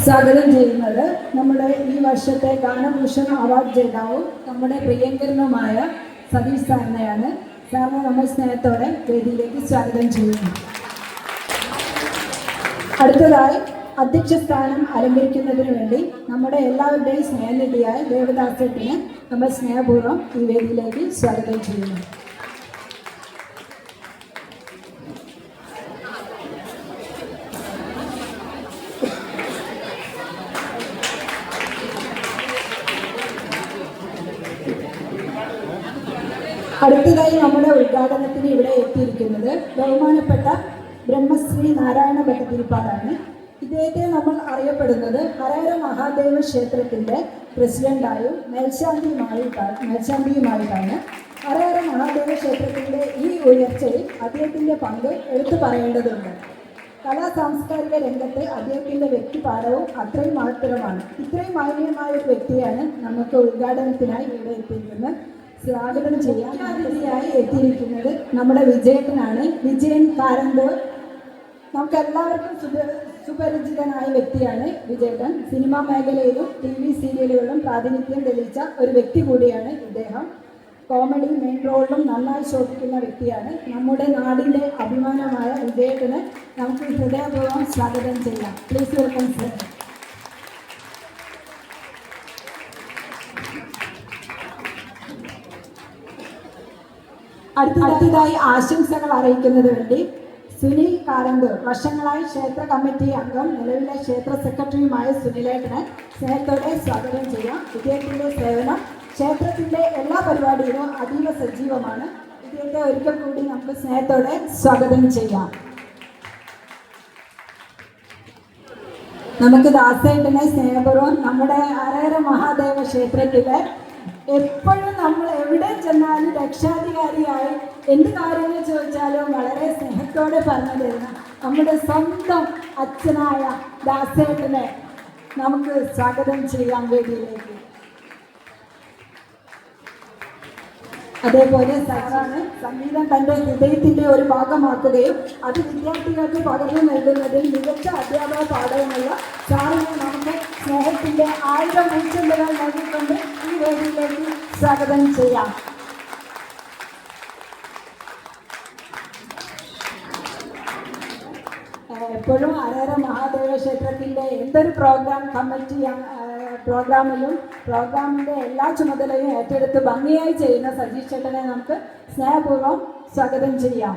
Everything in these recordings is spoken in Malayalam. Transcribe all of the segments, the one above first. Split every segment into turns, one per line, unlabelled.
സ്വാഗതം ചെയ്യുന്നത് നമ്മുടെ ഈ വർഷത്തെ ഗാനഭൂഷൺ അവാർഡ് ജേതാവും നമ്മുടെ പ്രിയങ്കരനുമായ സതീഷ് സാറിനെയാണ്. സാറിനെ നമ്മൾ സ്നേഹത്തോടെ വേദിയിലേക്ക് സ്വാഗതം ചെയ്യുന്നു. അടുത്തതായി അധ്യക്ഷ സ്ഥാനം അലങ്കരിക്കുന്നതിന് വേണ്ടി നമ്മുടെ എല്ലാവരുടെയും സ്നേഹനിധിയായ ദേവദാസേട്ടിനെ നമ്മൾ സ്നേഹപൂർവ്വം ഈ വേദിയിലേക്ക് സ്വാഗതം ചെയ്യുന്നു. അടുത്തതായി നമ്മുടെ ഉദ്ഘാടനത്തിന് ഇവിടെ എത്തിയിരിക്കുന്നത് ബഹുമാനപ്പെട്ട ബ്രഹ്മശ്രീ നാരായണ ഭട്ടതിരിപ്പാടാണ്. ഇദ്ദേഹത്തെ നമ്മൾ അറിയപ്പെടുന്നത് ഹരഹര മഹാദേവ ക്ഷേത്രത്തിൻ്റെ പ്രസിഡന്റായും മേൽശാന്തിയുമായിട്ടാണ്. ഹരഹര മഹാദേവ ക്ഷേത്രത്തിൻ്റെ ഈ ഉയർച്ചയിൽ അദ്ദേഹത്തിൻ്റെ പങ്ക് എടുത്തു പറയേണ്ടതുണ്ട്. കലാ സാംസ്കാരിക രംഗത്ത് അദ്ദേഹത്തിൻ്റെ വ്യക്തിപാഠവും അത്രയും മഹത്തരമാണ്. ഇത്രയും മാന്യമായ ഒരു വ്യക്തിയാണ് നമുക്ക് ഉദ്ഘാടനത്തിനായി ഇവിടെ എത്തിയിരിക്കുന്നത്. സ്വാഗതം ചെയ്യാൻ അതിഥിയായി എത്തിയിരിക്കുന്നത് നമ്മുടെ വിജയേട്ടനാണ്. വിജയൻ കാരന്തൂർ നമുക്ക് എല്ലാവർക്കും സുപരിചിതനായ വ്യക്തിയാണ് വിജയേട്ടൻ. സിനിമാ മേഖലയിലും TV സീരിയലുകളിലും പ്രാതിനിധ്യം തെളിയിച്ച ഒരു വ്യക്തി കൂടിയാണ് ഇദ്ദേഹം. കോമഡി മെയിൻ റോളിലും നന്നായി ശോഭിക്കുന്ന വ്യക്തിയാണ്. നമ്മുടെ നാടിൻ്റെ അഭിമാനമായ വിജയേട്ടനെ നമുക്ക് ഹൃദയപൂർവ്വം സ്വാഗതം ചെയ്യാം. Please welcome sir. അടുത്തതായി ആശംസകൾ അറിയിക്കുന്നതിന് വേണ്ടി സുനിൽ കാരന്തൂർ, വർഷങ്ങളായി ക്ഷേത്ര കമ്മിറ്റി അംഗം, നിലവിലെ ക്ഷേത്ര സെക്രട്ടറിയുമായ സുനിലേട്ടനെ സ്നേഹത്തോടെ സ്വാഗതം ചെയ്യാം. ഇദ്ദേഹത്തിൻ്റെ സേവനം ക്ഷേത്രത്തിൻ്റെ എല്ലാ പരിപാടിയിലും അതീവ സജീവമാണ്. ഇദ്ദേഹത്തെ ഒരിക്കൽ കൂടി നമുക്ക് സ്നേഹത്തോടെ സ്വാഗതം ചെയ്യാം. നമുക്ക് ദാസേട്ടനെ സ്നേഹപൂർവ്വം നമ്മുടെ ഹരഹര മഹാദേവ ക്ഷേത്രത്തിലെ എപ്പോഴും നമ്മൾ എവിടെ ചെന്നാലും രക്ഷാധികാരിയായി എന്ത് കാര്യങ്ങൾ ചോദിച്ചാലും വളരെ സ്നേഹത്തോടെ പറഞ്ഞു തരുന്ന നമ്മുടെ സ്വന്തം അച്ഛനായ ദാസേട്ടനെ നമുക്ക് സ്വാഗതം ചെയ്യാൻ വേദിയിലേക്ക്. അതേപോലെ സാറാണ് സംഗീതം തൻ്റെ ഹൃദയത്തിൻ്റെ ഒരു ഭാഗമാക്കുകയും അത് വിദ്യാർത്ഥികൾക്ക് പകർന്നു നൽകുന്നതിൽ മികച്ച അധ്യാപക പാഠവുമുള്ള സാറിനെ നമുക്ക് സ്നേഹത്തിൻ്റെ 1000 പൂച്ചെണ്ടുകൾ നൽകിക്കൊണ്ട് ഈ വേദിയിലേക്ക് സ്വാഗതം ചെയ്യാം. എപ്പോഴും ഹരഹര മഹാദേവ ക്ഷേത്രത്തിൻ്റെ എന്തൊരു പ്രോഗ്രാമിൻ്റെ എല്ലാ ചുമതലയും ഏറ്റെടുത്ത് ഭംഗിയായി ചെയ്യുന്ന സതീഷ് ചേട്ടനെ നമുക്ക് സ്നേഹപൂർവ്വം സ്വാഗതം ചെയ്യാം.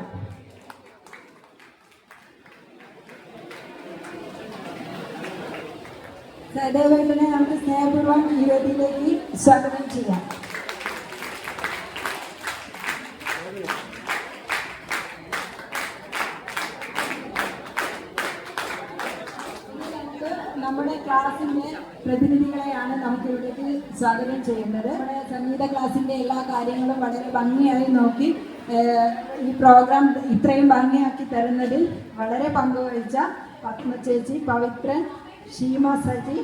സഹദേവേട്ടനെ നമുക്ക് സ്നേഹപൂർവ്വം ഈ വേദിയിലേക്ക് സ്വാഗതം ചെയ്യാം. നമ്മുടെ ക്ലാസിൻ്റെ പ്രതിനിധികളെയാണ് നമുക്ക് ഇവിടേക്ക് സ്വാഗതം ചെയ്യുന്നത്. നമ്മുടെ സംഗീത ക്ലാസിൻ്റെ എല്ലാ കാര്യങ്ങളും വളരെ ഭംഗിയായി നോക്കി ഈ പ്രോഗ്രാം ഇത്രയും ഭംഗിയാക്കി തരുന്നതിൽ വളരെ പങ്കുവഹിച്ച പത്മ ചേച്ചി, പവിത്രൻ, ഷീമ സജി,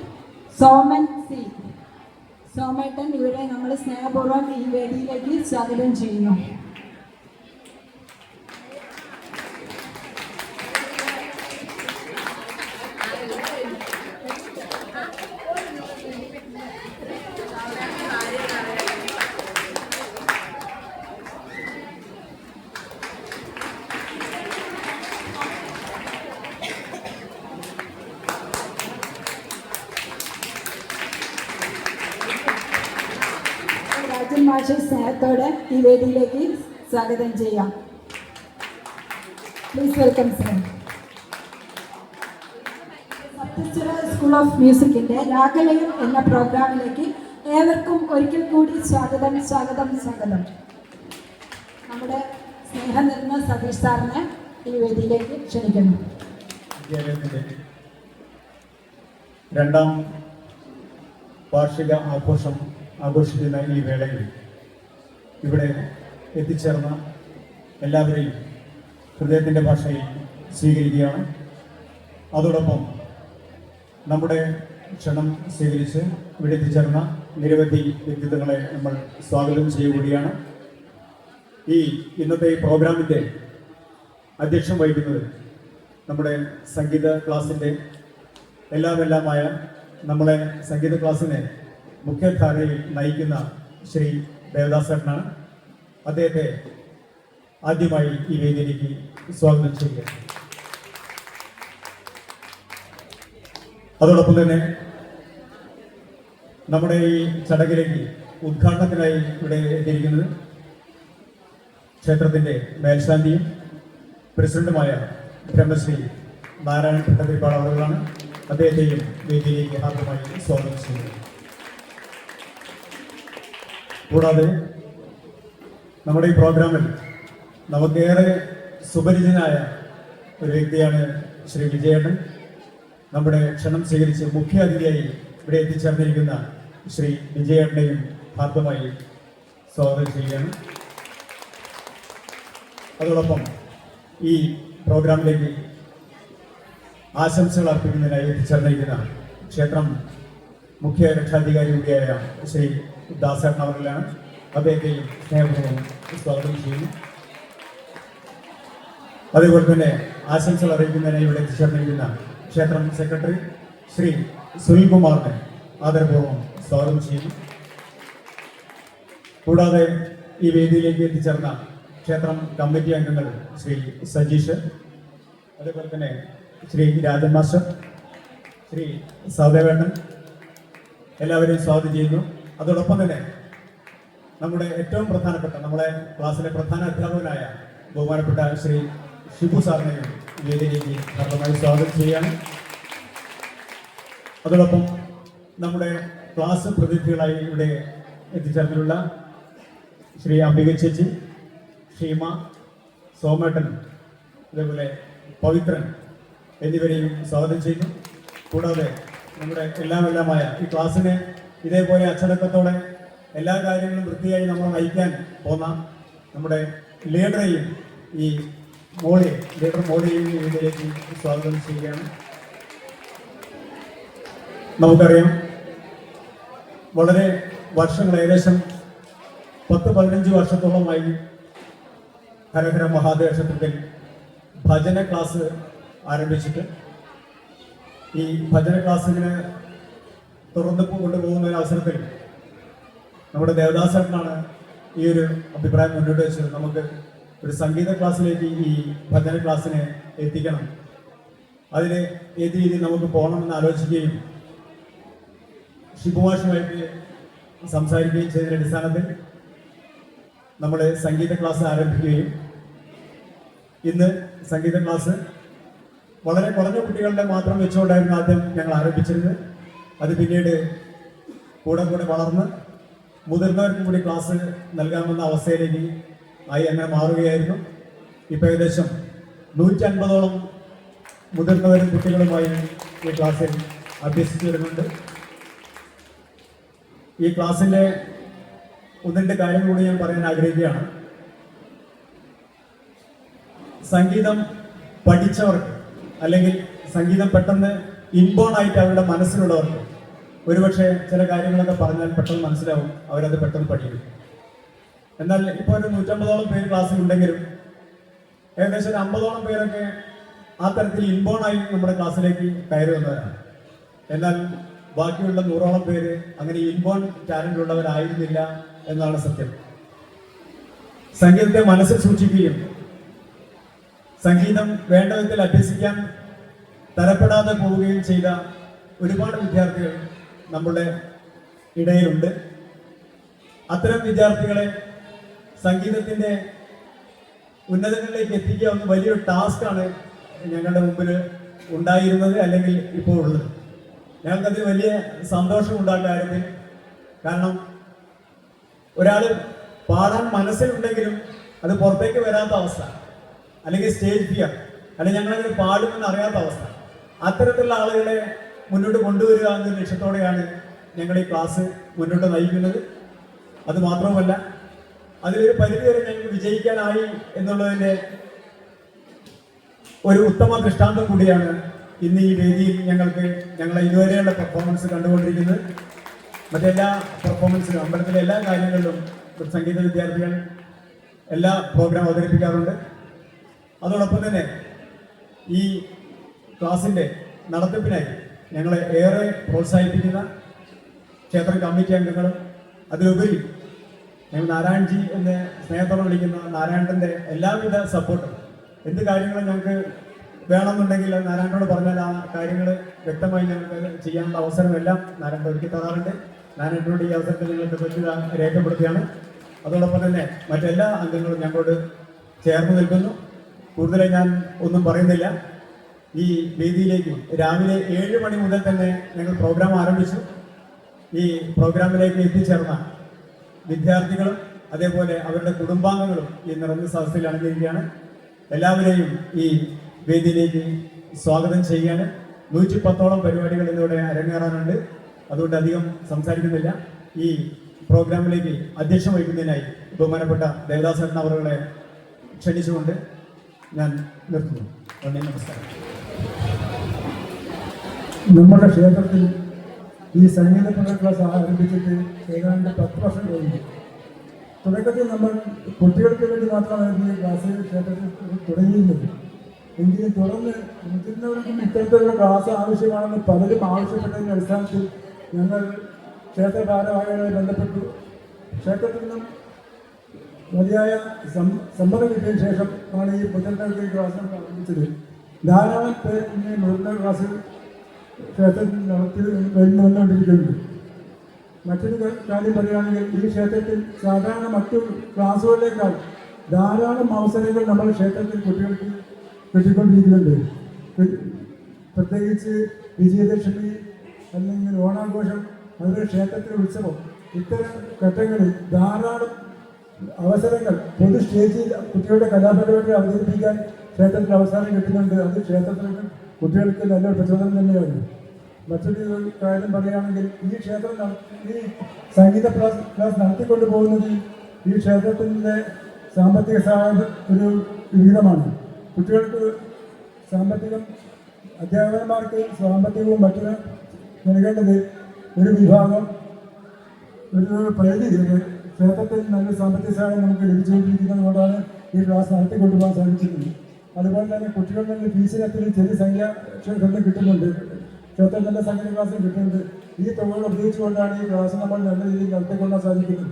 സോമേട്ടൻ ഇവരെ നമ്മൾ സ്നേഹപൂർവ്വം ഈ വേദിയിലേക്ക് സ്വാഗതം ചെയ്യുന്നു. മാഷെ സ്നേഹത്തോടെ ഈ വേദിയിലേക്ക് സ്വാഗതം ചെയ്യാം. Please welcome sir. Saptaswara school of മ്യൂസിക്കിൻ്റെ രാഗലയം എന്ന പ്രോഗ്രാമിലേക്ക് ഏവർക്കും ഒരിക്കൽ കൂടി സ്വാഗതം. നമ്മുടെ സ്നേഹം നിറഞ്ഞ സതീഷ് സാറിനെ ഈ വേദിയിലേക്ക് ക്ഷണിക്കുന്നു.
രണ്ടാം വാർഷിക ആഘോഷിക്കുന്ന ഈ വേളയിൽ ഇവിടെ എത്തിച്ചേർന്ന എല്ലാവരെയും ഹൃദയത്തിൻ്റെ ഭാഷയിൽ സ്വീകരിക്കുകയാണ്. അതോടൊപ്പം നമ്മുടെ ക്ഷണം സ്വീകരിച്ച് ഇവിടെ എത്തിച്ചേർന്ന നിരവധി വ്യക്തിത്വങ്ങളെ നമ്മൾ സ്വാഗതം ചെയ്യുകയാണ്. ഇന്നത്തെ ഈ പ്രോഗ്രാമിൻ്റെ അധ്യക്ഷം വഹിക്കുന്നത് നമ്മുടെ സംഗീത ക്ലാസിൻ്റെ എല്ലാമായ നമ്മളെ സംഗീത ക്ലാസ്സിനെ മുഖ്യധാരയിൽ നയിക്കുന്ന ശ്രീ ദേവദാസേട്ടനാണ്. അദ്ദേഹത്തെ ആദ്യമായി ഈ വേദിയിലേക്ക് സ്വാഗതം ചെയ്യുക. അതോടൊപ്പം തന്നെ നമ്മുടെ ഈ ചടങ്ങിലേക്ക് ഉദ്ഘാടനത്തിനായി ഇവിടെ എത്തിയിരിക്കുന്നത് ക്ഷേത്രത്തിൻ്റെ മേൽശാന്തിയും പ്രസിഡന്റുമായ ബ്രഹ്മശ്രീ നാരായണ ഭട്ടതിരിപ്പാട് അവர்களാണ്. അദ്ദേഹത്തെയും വേദിയിലേക്ക് ഹാർദമായി സ്വാഗതം ചെയ്യുന്നു. കൂടാതെ നമ്മുടെ ഈ പ്രോഗ്രാമിൽ നമുക്കേറെ സുപരിചിതനായ ഒരു വ്യക്തിയാണ് ശ്രീ വിജയേട്ടൻ. നമ്മുടെ ക്ഷണം സ്വീകരിച്ച് മുഖ്യ അതിഥിയായി ഇവിടെ എത്തിച്ചേർന്നിരിക്കുന്ന ശ്രീ വിജയേട്ടനെയും ഹാർദമായി സ്വാഗതം ചെയ്യുകയാണ്. അതോടൊപ്പം ഈ പ്രോഗ്രാമിലേക്ക് ആശംസകൾ അർപ്പിക്കുന്നതിനായി എത്തിച്ചേർന്നിരിക്കുന്ന ക്ഷേത്രം മുഖ്യ രക്ഷാധികാരി കൂടിയായ ശ്രീ ദാസേട്ടൻ അവരിലാണ്. അദ്ദേഹത്തെയും സ്നേഹപൂർവ്വം സ്വാഗതം ചെയ്യുന്നു. അതേപോലെ തന്നെ ആശംസകൾ അറിയിക്കുന്നതിനായി ഇവിടെ എത്തിച്ചേർന്നിരിക്കുന്ന ക്ഷേത്രം സെക്രട്ടറി ശ്രീ സുനിൽകുമാറിനെ ആദരപൂർവ്വം സ്വാഗതം ചെയ്യുന്നു. കൂടാതെ ഈ വേദിയിലേക്ക് എത്തിച്ചേർന്ന ക്ഷേത്രം കമ്മിറ്റി അംഗങ്ങൾ ശ്രീ സജീഷ്, അതേപോലെ തന്നെ ശ്രീ രാജൻ മാസ്റ്റർ, ശ്രീ സഹദേവേട്ടൻ, എല്ലാവരെയും സ്വാഗതം ചെയ്യുന്നു. അതോടൊപ്പം തന്നെ നമ്മുടെ ഏറ്റവും പ്രധാനപ്പെട്ട നമ്മളെ ക്ലാസ്സിലെ പ്രധാന അധ്യാപകനായ ബഹുമാനപ്പെട്ട ശ്രീ ഷിബു സാറിനെയും വേദിയിലേക്ക് ഹാർദമായി സ്വാഗതം ചെയ്യുകയാണ്. അതോടൊപ്പം നമ്മുടെ ക്ലാസ് പ്രതിനിധികളായി ഇവിടെ എത്തിച്ചേർന്നിട്ടുള്ള ശ്രീ അംബിക ചേച്ചി, ഷീമ, സോമേട്ടൻ, അതേപോലെ പവിത്രൻ എന്നിവരെയും സ്വാഗതം ചെയ്യുന്നു. കൂടാതെ നമ്മുടെ എല്ലാമായ ഈ ക്ലാസ്സിനെ ഇതേപോലെ അച്ചടക്കത്തോടെ എല്ലാ കാര്യങ്ങളും വൃത്തിയായി നമ്മൾ നയിക്കാൻ പോന്ന നമ്മുടെ ലീഡറെയും ഈ ലീഡർ മോളിയെയും ഇതിലേക്ക് സ്വാഗതം ചെയ്യുകയാണ്. നമുക്കറിയാം, വളരെ വർഷങ്ങൾ, ഏകദേശം 10-15 വർഷത്തോളമായി ഹരഹര മഹാദേവ ക്ഷേത്രത്തിൽ ഭജന ക്ലാസ് ആരംഭിച്ചിട്ട് ഈ ഭജന ക്ലാസ്സിന് തുറന്നു കൊണ്ടുപോകുന്ന ഒരു അവസരത്തിൽ നമ്മുടെ ദേവദാസേട്ടനാണ് ഈ ഒരു അഭിപ്രായം മുന്നോട്ട് വെച്ചത്. നമുക്ക് ഒരു സംഗീത ക്ലാസ്സിലേക്ക് ഈ ഭജന ക്ലാസ്സിനെ എത്തിക്കണം, അതിന് ഏത് രീതിയിൽ നമുക്ക് പോകണമെന്ന് ആലോചിക്കുകയും ഷിബുമാഷുമായിട്ട് സംസാരിക്കുകയും ചെയ്തതിൻ്റെ അടിസ്ഥാനത്തിൽ നമ്മൾ സംഗീത ക്ലാസ് ആരംഭിക്കുകയും ഇന്ന് സംഗീത ക്ലാസ് വളരെ കുറഞ്ഞ കുട്ടികളുടെ മാത്രം വെച്ചുകൊണ്ടായിരുന്നു ആദ്യം ഞങ്ങൾ ആരംഭിച്ചിരുന്നത്. അത് പിന്നീട് കൂടെ വളർന്ന് മുതിർന്നവർക്കും കൂടി ക്ലാസ് നൽകാമെന്ന അവസ്ഥയിലേക്ക് അങ്ങനെ മാറുകയായിരുന്നു. ഇപ്പോൾ ഏകദേശം 150ഓളം മുതിർന്നവരും കുട്ടികളുമായി ഈ ക്ലാസ്സിൽ അഭ്യസിച്ചു വരുന്നുണ്ട്. ഈ ക്ലാസ്സിൻ്റെ 1-2 കാര്യം കൂടി ഞാൻ പറയാൻ ആഗ്രഹിക്കുകയാണ്. സംഗീതം പഠിച്ചവർക്ക് അല്ലെങ്കിൽ സംഗീതം പെട്ടെന്ന് ഇൻബോൺ ആയിട്ട് അവരുടെ മനസ്സിലുള്ളവർക്ക് ഒരുപക്ഷെ ചില കാര്യങ്ങളൊക്കെ പറഞ്ഞാൽ പെട്ടെന്ന് മനസ്സിലാവും, അവരത് പെട്ടെന്ന് പഠിക്കും. എന്നാൽ ഇപ്പോൾ ഒരു 150ഓളം പേര് ക്ലാസ്സിലുണ്ടെങ്കിലും ഏകദേശം ഒരു 50ഓളം പേരൊക്കെ ആ തരത്തിൽ ഇൻബോൺ ആയി നമ്മുടെ ക്ലാസ്സിലേക്ക് കയറി വന്നവരാണ്. എന്നാൽ ബാക്കിയുള്ള 100ഓളം പേര് അങ്ങനെ ഇൻബോൺ ടാലന്റ് ഉള്ളവരായിരുന്നില്ല എന്നാണ് സത്യം. സംഗീതത്തെ മനസ്സിൽ സൂക്ഷിക്കുകയും സംഗീതം വേണ്ട വിധത്തിൽ അഭ്യസിക്കാൻ തരപ്പെടാതെ പോവുകയും ചെയ്ത ഒരുപാട് വിദ്യാർത്ഥികൾ നമ്മുടെ ഇടയിലുണ്ട്. അത്തരം വിദ്യാർത്ഥികളെ സംഗീതത്തിൻ്റെ ഉന്നതങ്ങളിലേക്ക് എത്തിക്കുക ഒന്ന് വലിയൊരു ടാസ്ക്കാണ് ഞങ്ങളുടെ മുമ്പിൽ ഉണ്ടായിരുന്നത്, അല്ലെങ്കിൽ ഇപ്പോൾ ഉള്ളത്. ഞങ്ങൾക്കതിൽ വലിയ സന്തോഷമുണ്ടാകുന്ന കാര്യത്തിൽ. കാരണം ഒരാൾ പാടാൻ മനസ്സിലുണ്ടെങ്കിലും അത് പുറത്തേക്ക് വരാത്ത അവസ്ഥ, അല്ലെങ്കിൽ സ്റ്റേജ് ഫിയർ, അല്ലെങ്കിൽ ഞങ്ങളത് പാടുമെന്ന് അറിയാത്ത അവസ്ഥ, അത്തരത്തിലുള്ള ആളുകളെ മുന്നോട്ട് കൊണ്ടുവരിക എന്ന ലക്ഷ്യത്തോടെയാണ് ഞങ്ങൾ ഈ ക്ലാസ് മുന്നോട്ട് നയിക്കുന്നത്. അത് മാത്രവുമല്ല, അതിലൊരു പരിധിവരെ ഞങ്ങൾക്ക് വിജയിക്കാനായി എന്നുള്ളതിൻ്റെ ഒരു ഉത്തമ ദൃഷ്ടാന്തം കൂടിയാണ് ഇന്ന് ഈ വേദിയിൽ ഞങ്ങളെ ഇതുവരെയുള്ള പെർഫോമൻസ് കണ്ടുകൊണ്ടിരിക്കുന്നത്. മറ്റെല്ലാ പെർഫോമൻസിലും അമ്പലത്തിലെ എല്ലാ കാര്യങ്ങളിലും സംഗീത വിദ്യാർത്ഥികൾ എല്ലാ പ്രോഗ്രാം അവതരിപ്പിക്കാറുണ്ട്. അതോടൊപ്പം തന്നെ ഈ ക്ലാസിൻ്റെ നടത്തിപ്പിനായി ഞങ്ങളെ ഏറെ പ്രോത്സാഹിപ്പിക്കുന്ന ക്ഷേത്ര കമ്മിറ്റി അംഗങ്ങളും അതിലുപരി ഞങ്ങൾ നാരായൺജി എന്ന് സ്നേഹത്തോടെ വിളിക്കുന്ന നാരായണൻ്റെ എല്ലാവിധ സപ്പോർട്ടും എന്ത് കാര്യങ്ങളും ഞങ്ങൾക്ക് വേണമെന്നുണ്ടെങ്കിൽ നാരായണനോട് പറഞ്ഞാൽ ആ കാര്യങ്ങൾ വ്യക്തമായി ഞങ്ങൾക്ക് ചെയ്യാനുള്ള അവസരമെല്ലാം നാരായണൻ ഒരുക്കി തരാറുണ്ട്. നാരായണനോട് ഈ അവസരത്തിൽ ഞങ്ങൾക്ക് പറ്റുക രേഖപ്പെടുത്തുകയാണ്. അതോടൊപ്പം തന്നെ മറ്റെല്ലാ അംഗങ്ങളും ഞങ്ങളോട് ചേർന്ന് നിൽക്കുന്നു. കൂടുതലായി ഞാൻ ഒന്നും പറയുന്നില്ല. ഈ വേദിയിലേക്ക് രാവിലെ 7 മണി മുതൽ തന്നെ ഞങ്ങൾ പ്രോഗ്രാം ആരംഭിച്ചു. ഈ പ്രോഗ്രാമിലേക്ക് എത്തിച്ചേർന്ന വിദ്യാർത്ഥികളും അതേപോലെ അവരുടെ കുടുംബാംഗങ്ങളും ഈ നിറഞ്ഞ സദസ്സിൽ അണിഞ്ഞിരിക്കുകയാണ്. എല്ലാവരെയും ഈ വേദിയിലേക്ക് സ്വാഗതം ചെയ്യുകയാണ്. 110ഓളം പരിപാടികൾ ഇന്നിവിടെ അരങ്ങേറാനുണ്ട്. അതുകൊണ്ട് അധികം സംസാരിക്കുന്നില്ല. ഈ പ്രോഗ്രാമിലേക്ക് അധ്യക്ഷം വഹിക്കുന്നതിനായി ബഹുമാനപ്പെട്ട ദേവദാസൻ അവരുടെ ക്ഷണിച്ചുകൊണ്ട് ഞാൻ നിർത്തുന്നു. നന്ദി, നമസ്കാരം.
നമ്മുടെ ക്ഷേത്രത്തിൽ ഈ സംഗീത പഠന ക്ലാസ് ആരംഭിച്ചിട്ട് ഏതാണ്ട് 10 വർഷം കഴിഞ്ഞു. തുടക്കത്തിൽ നമ്മൾ കുട്ടികൾക്ക് വേണ്ടി മാത്രമാണ് ഈ ക്ലാസ് ക്ഷേത്രത്തിൽ തുടങ്ങിയിരുന്നത്. എങ്കിലും തുടർന്ന് മുതിർന്നവർക്കും ഇത്തരത്തിലുള്ള ക്ലാസ് ആവശ്യമാണെന്ന് പലരും ആവശ്യപ്പെട്ടതിൻ്റെ അടിസ്ഥാനത്തിൽ ഞങ്ങൾ ക്ഷേത്ര ഭാരവാഹികളുമായി ബന്ധപ്പെട്ടു. ക്ഷേത്രത്തിൽ നിന്നും മതിയായ സമ്മതം കിട്ടിയതിനു ശേഷം ആണ് ഈ മുതിർന്നവർക്ക് ക്ലാസ് ആരംഭിച്ചത്. ധാരാളം പേർ ഇന്ന് മുതിർന്ന ക്ലാസ് ക്ഷേത്രത്തിൽ നടത്തി വന്നുകൊണ്ടിരിക്കുന്നുണ്ട്. മറ്റൊരു കാര്യം പറയുകയാണെങ്കിൽ ഈ ക്ഷേത്രത്തിൽ സാധാരണ മറ്റു ക്ലാസ്സുകളിലേക്കാൾ ധാരാളം അവസരങ്ങൾ നമ്മൾ ക്ഷേത്രത്തിൽ കുട്ടികൾക്ക് കിട്ടിക്കൊണ്ടിരിക്കുന്നുണ്ട്. പ്രത്യേകിച്ച് വിജയദശമി അല്ലെങ്കിൽ ഓണാഘോഷം, അതുപോലെ ക്ഷേത്രത്തിലെ ഉത്സവം, ഇത്തരം ഘട്ടങ്ങളിൽ ധാരാളം അവസരങ്ങൾ പൊതു സ്റ്റേജിൽ കുട്ടികളുടെ കലാപരിപാടികൾ അവതരിപ്പിക്കാൻ ക്ഷേത്രത്തിൽ അവസരം കിട്ടുന്നുണ്ട്. അത് ക്ഷേത്രത്തിലേക്ക് കുട്ടികൾക്ക് നല്ലൊരു പ്രചോദനം തന്നെയാണ്. മറ്റൊരു കാര്യം പറയുകയാണെങ്കിൽ ഈ ക്ഷേത്രം ഈ സംഗീത ക്ലാസ് നടത്തിക്കൊണ്ടു പോകുന്നത് ഈ ക്ഷേത്രത്തിൻ്റെ സാമ്പത്തിക സഹായം ഒരു വിഹിതമാണ്. കുട്ടികൾക്ക് സാമ്പത്തികം, അധ്യാപകന്മാർക്ക് സാമ്പത്തികവും മറ്റും നൽകേണ്ടത് ഒരു വിഭാഗം, ഒരു പരിധി ക്ഷേത്രത്തിൽ നല്ല സാമ്പത്തിക സഹായം നമുക്ക് ലഭിച്ചുകൊണ്ടിരിക്കുന്നത് കൊണ്ടാണ് ഈ ക്ലാസ് നടത്തിക്കൊണ്ടുപോകാൻ സാധിക്കുന്നത്. അതുപോലെ തന്നെ കുട്ടികളുടെ ഫീസിനത്തിൽ ചെറിയ സംഖ്യ ക്ഷേത്രത്തിൽ കിട്ടുന്നുണ്ട്. ക്ഷേത്രം നല്ല സംഗീത ക്ലാസ്സിൽ കിട്ടുന്നുണ്ട്. ഈ തുകകൾ ഉപയോഗിച്ചുകൊണ്ടാണ് ഈ ക്ലാസ് നമ്മൾ നല്ല രീതിയിൽ നടത്തിക്കൊള്ളാൻ സാധിക്കുന്നത്.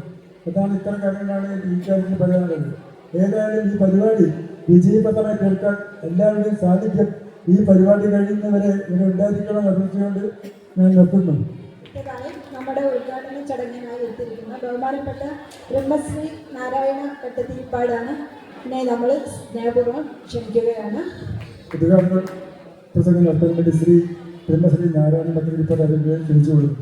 അതാണ് ഇത്തരം കാര്യങ്ങളാണ് ഈ കാര്യത്തിൽ പറയാനുള്ളത്. ഏതായാലും ഈ പരിപാടി വിജയപ്രദമായി കേൾക്കാൻ എല്ലാവരുടെയും സാന്നിധ്യം ഈ പരിപാടി കഴിയുന്നവരെ ഇവിടെ ഉണ്ടായിരിക്കണം അഭ്യർത്ഥിച്ചുകൊണ്ട് ഞാൻ നിർത്തുന്നു.
നമ്മുടെ ഉദ്ഘാടന ചടങ്ങിനായി എത്തിയിരിക്കുന്ന ബഹുമാനപ്പെട്ട ബ്രഹ്മശ്രീ നാരായണ ഭട്ടതിരിപ്പാടാണ്. ഇതിനെ നമ്മൾ സ്നേഹപൂർവ്വം ക്ഷണിക്കുകയാണ്.
ഉദ്ഘാടന പ്രസംഗം നടത്താൻ വേണ്ടി ശ്രീ ബ്രഹ്മശ്രീ നാരായണ ഭട്ടതിരിപ്പാട് അവരെ ക്ഷണിച്ചുകൊള്ളുന്നു.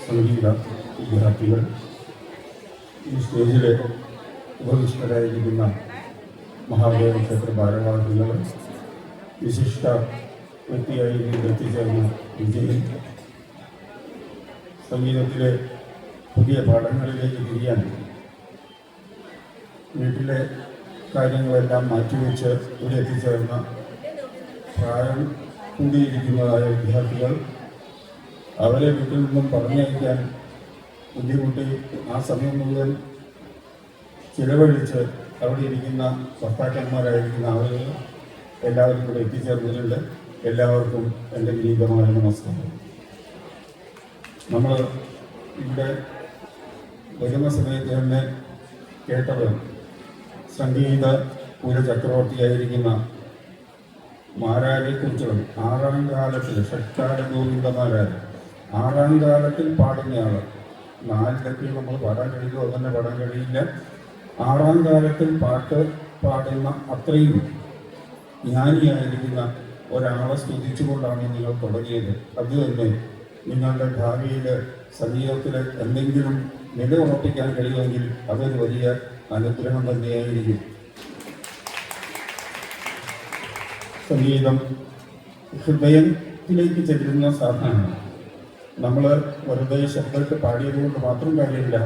സംഗീത വിദ്യാർത്ഥികൾ, ഈ സ്റ്റേജിൽ ഉപവിഷ്ടരായിരിക്കുന്ന മഹാദേവ ക്ഷേത്ര ഭാരവാഹികൾ, വിശിഷ്ട വ്യക്തിയായി എത്തിച്ചേർന്ന വിജയൻ, സംഗീതത്തിലെ പുതിയ പാഠങ്ങളിലേക്ക് തിരിയാൻ വീട്ടിലെ കാര്യങ്ങളെല്ലാം മാറ്റിവെച്ച് ഇവിടെ എത്തിച്ചേർന്ന പ്രായം കൂടിയിരിക്കുന്നതായ വിദ്യാർത്ഥികൾ, അവരെ വീട്ടിൽ നിന്നും പറഞ്ഞയക്കാൻ ബുദ്ധിമുട്ടി ആ സമയം മുഴുവൻ ചിലവഴിച്ച് അവിടെ ഇരിക്കുന്ന ഭർത്താക്കന്മാരായിരിക്കുന്ന ആളുകൾ എല്ലാവരും കൂടെ എത്തിച്ചേർന്നിട്ടുണ്ട്. എല്ലാവർക്കും എൻ്റെ വിനീതമായ നമസ്കാരം. നമ്മൾ ഇവിടെ വരുന്ന സമയത്ത് തന്നെ കേട്ടത് സംഗീത കുലചക്രവർത്തിയായിരിക്കുന്ന മാരാരെ കുറിച്ചുള്ള ആറാം കാലത്തിൽ ഷഡ്കാല ഗോവിന്ദമാരാര് ആറാം കാലത്തിൽ പാടുന്നയാൾ 4 നമ്മൾ പാടാൻ കഴിയുമോ തന്നെ പാടാൻ കഴിയില്ല. ആറാം കാലത്തിൽ പാട്ട് പാടുന്ന അത്രയും ജ്ഞാനിയായിരിക്കുന്ന ഒരാളെ സ്തുതിച്ചുകൊണ്ടാണ് നിങ്ങൾ തുടങ്ങിയത്. അത് തന്നെ നിങ്ങളുടെ ഭാവിയിൽ സംഗീതത്തിൽ എന്തെങ്കിലും നിലയുറപ്പിക്കാൻ കഴിയുമെങ്കിൽ അതൊരു വലിയ അനുഗ്രഹം തന്നെയായിരിക്കും. സംഗീതം ഹൃദയത്തിലേക്ക് ചെല്ലുന്ന സാധനമാണ്. നമ്മൾ വെറുതെ ശബ്ദത്തിൽ പാടിയതുകൊണ്ട് മാത്രം കാര്യമില്ല,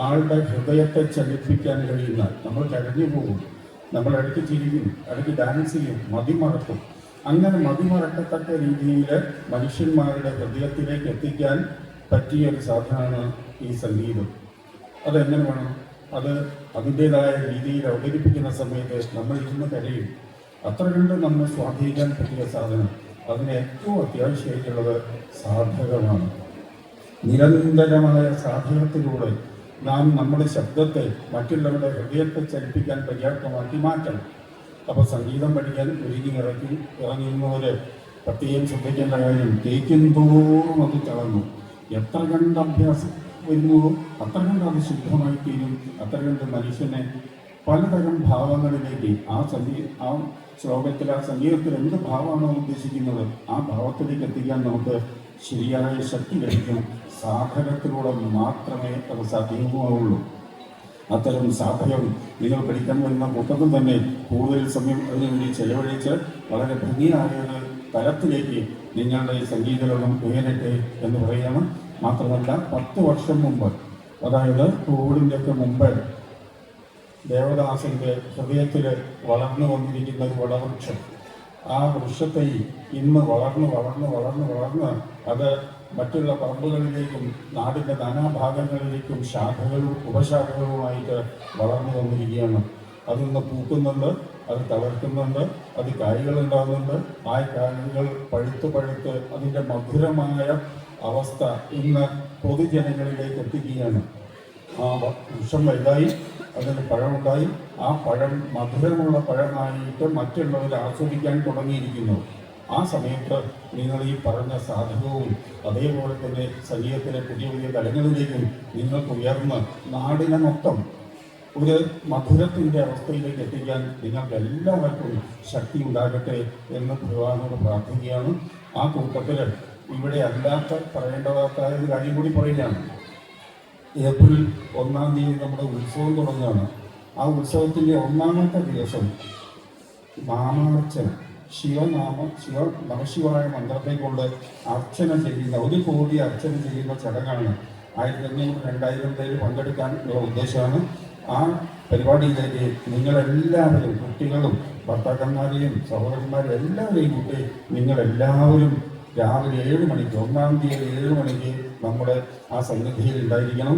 ആളുടെ ഹൃദയത്തെ ചലിപ്പിക്കാൻ കഴിയുന്ന, നമ്മൾ കരഞ്ഞു പോകും, നമ്മൾ ഇടയ്ക്ക് ചിരിക്കും, ഇടയ്ക്ക് ഡാൻസ് ചെയ്യും, മതിമറക്കും. അങ്ങനെ മതിമറക്കത്തക്ക രീതിയിൽ മനുഷ്യന്മാരുടെ ഹൃദയത്തിലേക്ക് എത്തിക്കാൻ പറ്റിയ ഒരു സാധനമാണ് ഈ സംഗീതം. അതെങ്ങനെ വേണം? അത് അതിൻ്റെതായ രീതിയിൽ അവതരിപ്പിക്കുന്ന സമയത്ത് നമ്മൾ ഇരുന്ന് കരയും. അത്ര കണ്ട് നമ്മെ സ്വാധീനിക്കാൻ പറ്റിയ സാധനം. അതിന് ഏറ്റവും അത്യാവശ്യമായിട്ടുള്ളത് സാധകമാണ്. നിരന്തരമായ സാധകത്തിലൂടെ നാം നമ്മുടെ ശബ്ദത്തെ മറ്റുള്ളവരുടെ ഹൃദയത്തെ ചലിപ്പിക്കാൻ പര്യാപ്തമാക്കി മാറ്റണം. അപ്പോൾ സംഗീതം പഠിക്കാൻ ഇറങ്ങുന്നവർ പ്രത്യേകം ശ്രദ്ധിക്കേണ്ട കാര്യം, കേൾക്കുന്തോറും അത് ചളന്നു. എത്ര കണ്ട് അഭ്യാസം വരുന്നുവോ അത്ര കണ്ട് അത് ശുദ്ധമായി തീരും. അത്ര കണ്ട് മനുഷ്യനെ പലതരം ഭാവങ്ങളിലേക്ക് ആ ശ്ലോകത്തിൽ, ആ സംഗീതത്തിൽ എന്ത് ഭാവമാണോ ഉദ്ദേശിക്കുന്നത് ആ ഭാവത്തിലേക്ക് എത്തിക്കാൻ നമുക്ക് ശരിയായ ശക്തി ലഭിക്കും. സാധകത്തിലൂടെ മാത്രമേ അത് സാധ്യമാവുള്ളൂ. അത്തരം സാധകം നിങ്ങൾ പഠിക്കാൻ വരുന്ന കൂട്ടത്തിൽ തന്നെ കൂടുതൽ സമയം അതിനുവേണ്ടി ചെലവഴിച്ച് വളരെ ഭംഗിയായ ഒരു തലത്തിലേക്ക് നിങ്ങളുടെ ഈ സംഗീതലോകം ഉയരട്ടെ എന്ന് പറയുകയാണ്. മാത്രമല്ല 10 വർഷം മുമ്പ്, അതായത് കോവിഡിൻ്റെയൊക്കെ മുമ്പ് ദേവദാസന്റെ ഹൃദയത്തിൽ വളർന്നു വന്നിരിക്കുന്ന ഒരു വടവൃക്ഷം, ആ വൃക്ഷത്തെ ഇന്ന് വളർന്ന് അത് മറ്റുള്ള പറമ്പുകളിലേക്കും നാടിൻ്റെ നാനാഭാഗങ്ങളിലേക്കും ശാഖകളും ഉപശാഖകളുമായിട്ട് വളർന്നു വന്നിരിക്കുകയാണ്. അതിന്ന് പൂക്കുന്നുണ്ട്, അത് തളർക്കുന്നുണ്ട്, അത് കായ്കൾ ഉണ്ടാകുന്നുണ്ട്. ആ കായ്കൾ പഴുത്ത് അതിൻ്റെ മധുരമായ അവസ്ഥ ഇന്ന് പൊതുജനങ്ങളിലേക്ക് എത്തിക്കുകയാണ്. ആ വൃക്ഷം വലുതായി, അതിന് പഴമുണ്ടായി, ആ പഴം മധുരമുള്ള പഴമായിട്ട് മറ്റുള്ളവർ ആസ്വദിക്കാൻ തുടങ്ങിയിരിക്കുന്നു. ആ സമയത്ത് നിങ്ങൾ ഈ പറഞ്ഞ സാധകവും അതേപോലെ തന്നെ സംഗീതത്തിലെ പുതിയ പുതിയ തലങ്ങളിലേക്കും നിങ്ങൾക്ക് ഉയർന്ന് നാടിനെ മൊത്തം ഒരു മധുരത്തിൻ്റെ അവസ്ഥയിലേക്ക് എത്തിക്കാൻ നിങ്ങൾക്ക് എല്ലാവർക്കും ശക്തി ഉണ്ടാകട്ടെ എന്ന് ഭഗവാനോട് പ്രാർത്ഥിക്കുകയാണ്. ആ കൂട്ടത്തിൽ ഇവിടെ അല്ലാത്ത പറയേണ്ടതായ ഒരു കാര്യം കൂടി പറയുകയാണ്. ഏപ്രിൽ 1-ാം തീയതി നമ്മുടെ ഉത്സവം തുടങ്ങുകയാണ്. ആ ഉത്സവത്തിൻ്റെ 1-ാമത്തെ ദിവസം നാമാർച്ചന, നമശിവായ മന്ത്രത്തെ കൊണ്ട് അർച്ചന ചെയ്യുന്ന 1 കോടി അർച്ചന ചെയ്യുന്ന ചടങ്ങാണ്. 1500-2000 പേര് പങ്കെടുക്കാനുള്ള ഉദ്ദേശമാണ്. ആ പരിപാടിയിലേക്ക് നിങ്ങളെല്ലാവരും, കുട്ടികളും ഭർത്താക്കന്മാരെയും സഹോദരന്മാരെയും എല്ലാവരെയും കൂട്ടി നിങ്ങളെല്ലാവരും രാവിലെ 7 മണിക്ക് 1-ാം തീയതി 7 മണിക്ക് നമ്മുടെ ആ സന്നിധിയിൽ ഉണ്ടായിരിക്കണം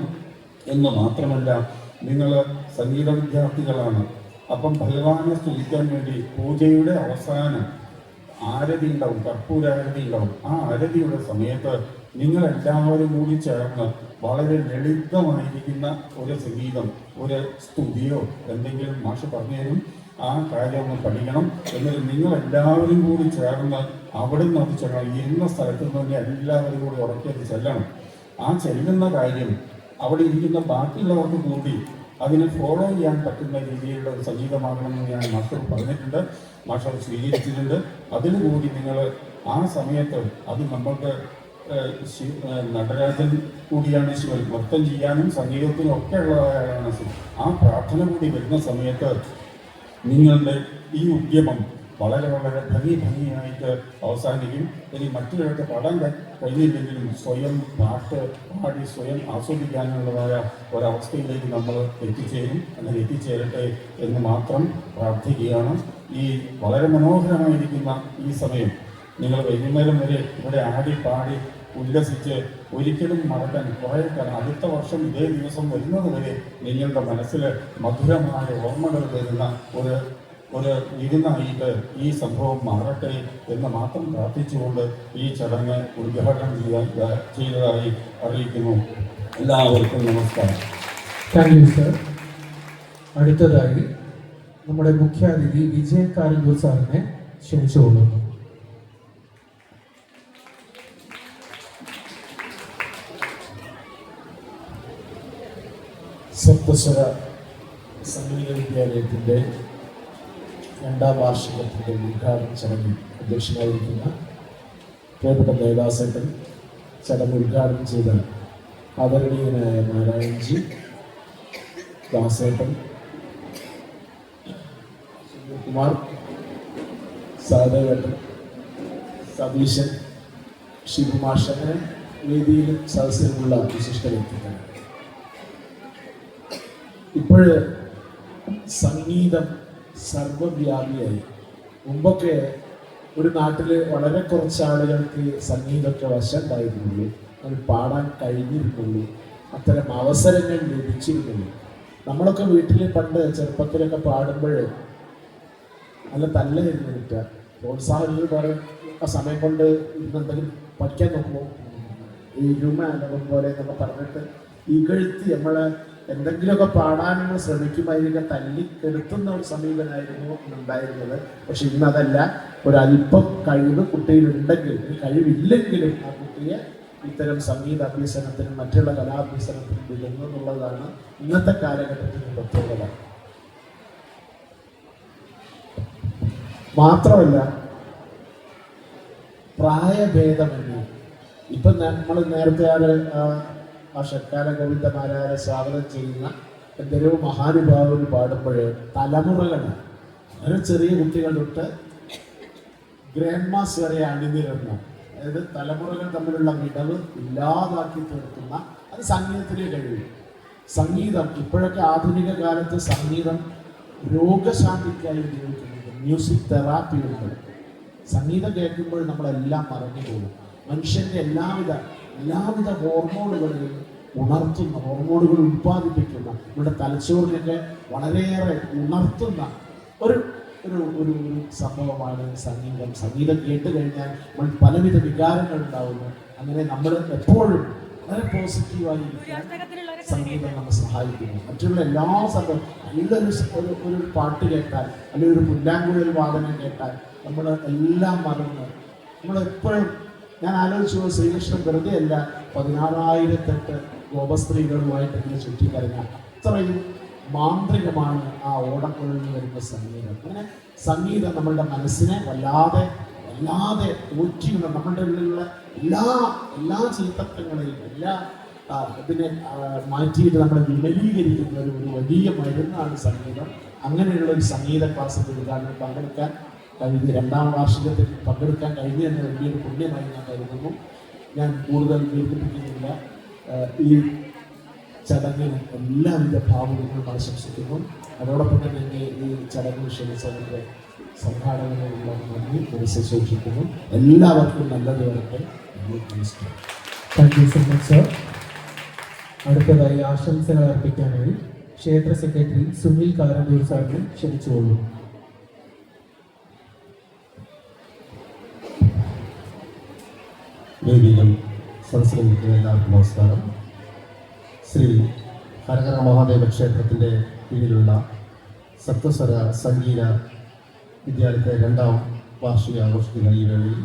എന്ന് മാത്രമല്ല, നിങ്ങൾ സംഗീത വിദ്യാർത്ഥികളാണ്. അപ്പം ഭഗവാനെ സ്തുതിക്കാൻ വേണ്ടി പൂജയുടെ അവസാനം ആരതി ഉണ്ടാവും, കർപ്പൂരാരതി ഉണ്ടാവും. ആ ആരതിയുടെ സമയത്ത് നിങ്ങളെല്ലാവരും കൂടി ചേർന്ന് വളരെ ലളിതമായിരിക്കുന്ന ഒരു സംഗീതം, ഒരു സ്തുതിയോ എന്തെങ്കിലും മാഷ് പറഞ്ഞു തരും. ആ കാര്യം ഒന്ന് പഠിക്കണം. എന്നിട്ട് നിങ്ങളെല്ലാവരും കൂടി ചേർന്ന് അവിടുന്ന് അത് ചെല്ലണം. ഇരുന്ന സ്ഥലത്ത് നിന്ന് തന്നെ എല്ലാവരും കൂടി ഉറക്കിയത് ചെല്ലണം. ആ ചെല്ലുന്ന കാര്യം അവിടെ ഇരിക്കുന്ന ബാക്കിയുള്ളവർക്ക് കൂടി അതിനെ ഫോളോ ചെയ്യാൻ പറ്റുന്ന രീതിയിലുള്ള ഒരു സംഗീതമാകണമെന്ന് ഞാൻ മാസ്റ്റർ പറഞ്ഞിട്ടുണ്ട്, മാസ്റ്റർ സ്വീകരിച്ചിട്ടുണ്ട്. അതിനുകൂടി നിങ്ങൾ ആ സമയത്ത് അത് നമ്മൾക്ക് നടരാജൻ കൂടിയാണ് ശിവൻ, നൃത്തം ചെയ്യാനും സംഗീതത്തിനും ഒക്കെ ഉള്ളതായാണ് ശിവൻ. ആ പ്രാർത്ഥന കൂടി വരുന്ന സമയത്ത് നിങ്ങളുടെ ഈ ഉദ്യമം വളരെ ഭംഗിയായിട്ട് അവസാനിക്കും. ഇനി മറ്റൊരിടത്ത് പാടാൻ കഴിഞ്ഞില്ലെങ്കിലും സ്വയം പാട്ട് പാടി സ്വയം ആസ്വദിക്കാനുള്ളതായ ഒരവസ്ഥയിലേക്ക് നമ്മൾ എത്തിച്ചേരും. അങ്ങനെ എത്തിച്ചേരട്ടെ എന്ന് മാത്രം പ്രാർത്ഥിക്കുകയാണ്. ഈ വളരെ മനോഹരമായിരിക്കുന്ന ഈ സമയം നിങ്ങൾ വൈകുന്നേരം വരെ ഇവിടെ ആടി പാടി ഉല്ലസിച്ച് ഒരിക്കലും മറക്കാൻ കുറേ കാലം, അടുത്ത വർഷം ഇതേ ദിവസം വരുന്നത് വരെ നിങ്ങളുടെ മനസ്സിൽ മധുരമായ ഓർമ്മകൾ വരുന്ന ഒരു വിരുന്നായിട്ട് ഈ സംഭവം മാറട്ടെ എന്ന് മാത്രം പ്രാർത്ഥിച്ചുകൊണ്ട് ഈ ചടങ്ങ് ഉദ്ഘാടനം ചെയ്തതായി അറിയിക്കുന്നു. എല്ലാവർക്കും നമസ്കാരം.
Thank you sir. അടുത്തതായി നമ്മുടെ മുഖ്യാതിഥി വിജയൻ കാരന്തൂർ സാറിനെ ക്ഷണിച്ചുകൊള്ളുന്നു.
സപ്തസ്വര സംഗീത വിദ്യാലയത്തിൻ്റെ 2ാം വാർഷികത്തിൻ്റെ ഉദ്ഘാടന ചടങ്ങിൽ അധ്യക്ഷനായിരിക്കുന്ന പ്രിയപ്പെട്ട ദേവദാസേട്ടൻ ചടങ്ങ് ഉദ്ഘാടനം ചെയ്ത ആദരണീയനായ നാരായൺജി, ദാസേട്ടൻ, സുനിൽകുമാർ, സഹദേവേട്ടൻ, സതീശൻ, ശിവകുമാർ, അങ്ങനെ വേദിയിലും സദസ്സിലുമുള്ള വിശിഷ്ട വ്യക്തിത്വങ്ങൾ. ഇപ്പോഴ് സംഗീതം സർവവ്യാപിയായി. മുമ്പൊക്കെ ഒരു നാട്ടിൽ വളരെ കുറച്ച് ആളുകൾക്ക് സംഗീതമൊക്കെ വശമുണ്ടായിരുന്നുള്ളൂ, അത് പാടാൻ കഴിഞ്ഞിരുന്നുള്ളൂ, അത്തരം അവസരങ്ങൾ ലഭിച്ചിരുന്നുള്ളൂ. നമ്മളൊക്കെ വീട്ടിൽ പണ്ട് ചെറുപ്പത്തിലൊക്കെ പാടുമ്പോൾ നല്ല തല്ലായിരുന്നു കിട്ടുക. പ്രോത്സാഹനം പറയും, ആ സമയം കൊണ്ട് ഇരുന്നെന്തെങ്കിലും പഠിക്കാൻ നോക്കുമ്പോൾ ഈ രൂമ പോലെ എന്നൊക്കെ പറഞ്ഞിട്ട് ഇകഴ്ത്തി നമ്മളെ എന്തെങ്കിലുമൊക്കെ പാടാനൊന്ന് ശ്രമിക്കുമായിരിക്കും തല്ലിക്കെടുത്തുന്ന ഒരു സമീപനായിരുന്നു ഉണ്ടായിരുന്നത്. പക്ഷെ ഇന്നതല്ല. ഒരല്പം കഴിവ് കുട്ടിയിലുണ്ടെങ്കിൽ, കഴിവില്ലെങ്കിലും ആ കുട്ടിയെ ഇത്തരം സംഗീത അഭ്യസനത്തിനും മറ്റുള്ള കലാഭ്യസനത്തിനും വിടുന്നു എന്നുള്ളതാണ് ഇന്നത്തെ കാലഘട്ടത്തിൻ്റെ പ്രത്യേകത. മാത്രമല്ല, പ്രായഭേദമന്യേ ഇപ്പം നമ്മൾ നേരത്തെ ആ ഷക്കാല ഗോവിന്ദമാരാരെ സ്വാഗതം ചെയ്യുന്ന എന്തൊരു മഹാനുഭാവൻ പാടുമ്പോൾ തലമുറകളാണ്, വളരെ ചെറിയ കുട്ടികൾ തൊട്ട് ഗ്രാൻഡ് മാസ് വരെ അണിനിരുന്ന, അതായത് തലമുറകൾ തമ്മിലുള്ള വിടവ് ഇല്ലാതാക്കി തീർക്കുന്ന, അത് സംഗീതത്തിലെ കഴിവ്. സംഗീതം ഇപ്പോഴൊക്കെ ആധുനിക കാലത്ത് സംഗീതം രോഗശാന്തിക്കായി ഉപയോഗിക്കുന്നുണ്ട്. മ്യൂസിക് തെറാപ്പിയുണ്ട്. സംഗീതം കേൾക്കുമ്പോൾ നമ്മളെല്ലാം മറന്നു പോകും. മനുഷ്യൻ്റെ എല്ലാവിധ ഹോർമോണുകളെയും ഉണർത്തുന്ന, ഹോർമോണുകൾ ഉൽപ്പാദിപ്പിക്കുന്ന, നമ്മുടെ തലച്ചോറിനൊക്കെ വളരെയേറെ ഉണർത്തുന്ന ഒരു ഒരു ഒരു സംഭവമാണ് സംഗീതം. സംഗീതം കേട്ട് കഴിഞ്ഞാൽ നമ്മൾ പലവിധ വികാരങ്ങൾ ഉണ്ടാവുന്നു. അങ്ങനെ നമ്മൾ എപ്പോഴും വളരെ പോസിറ്റീവായി ഇരിക്കാൻ സംഗീതം നമ്മെ സഹായിക്കുന്നു. മറ്റുള്ള എല്ലാ സംഭവം നല്ലൊരു പാട്ട് കേട്ടാൽ, അല്ലെങ്കിൽ ഒരു പുല്ലാങ്കുഴൽ വാദനം കേട്ടാൽ നമ്മൾ എല്ലാം മറന്ന് നമ്മളെപ്പോഴും, ഞാൻ ആലോചിച്ചു, ശ്രീകൃഷ്ണൻ വെറുതെ അല്ല 16,008 ഗോപസ്ത്രീകളുമായിട്ട് ഇങ്ങനെ ചുറ്റിക്കറിഞ്ഞ അത്രയും മാന്ത്രികമാണ് ആ ഓടക്കുഴലിൽ വരുന്ന സംഗീതം. അങ്ങനെ സംഗീതം നമ്മളുടെ മനസ്സിനെ വല്ലാതെ ഊറ്റിയുള്ള, നമ്മളുടെ ഉള്ളിലുള്ള എല്ലാ ചീത്തത്വങ്ങളെയും ഇതിനെ മാറ്റിയിട്ട് നമ്മളെ വിമലീകരിക്കുന്ന ഒരു വലിയ മരുന്നാണ് സംഗീതം. അങ്ങനെയുള്ള ഒരു സംഗീത ക്ലാസ്സിൻ്റെ ഉദ്ഘാടനം പങ്കെടുക്കാൻ കഴിഞ്ഞ് 2ാം വാർഷികത്തിൽ പങ്കെടുക്കാൻ കഴിഞ്ഞ് തന്നെ വലിയൊരു പുണ്യമായി ഞാൻ കരുതുന്നു. ഞാൻ കൂടുതൽ ദീർഘിപ്പിക്കുന്നില്ല. ഈ ചടങ്ങിന് എല്ലാവിധ ഭാവുകങ്ങളും ആശംസിക്കുന്നു. അതോടൊപ്പം തന്നെ എന്നെ ഈ ചടങ്ങിൽ ക്ഷണിച്ചതിൻ്റെ സംഘാടകനുള്ള നന്ദി മനസ്സിൽ സൂക്ഷിക്കുന്നു. എല്ലാവർക്കും നല്ലത് വരട്ടെ.
Thank you so much sir. അടുത്തതായി ആശംസകൾ അർപ്പിക്കാനായി ക്ഷേത്ര സെക്രട്ടറി സുനിൽ കാരന്തൂർ സാറിനെ ക്ഷണിച്ചുകൊള്ളുന്നു.
വേദിയിലും സദസ്സിലും നിൽക്കുന്ന എല്ലാവർക്കും നമസ്കാരം. ശ്രീ ഹരഹര മഹാദേവ ക്ഷേത്രത്തിൻ്റെ കീഴിലുള്ള സപ്തസ്വര സംഗീത വിദ്യാലയത്തെ 2ാം വാർഷിക ആഘോഷിക്കുന്ന ഈ വേളയിൽ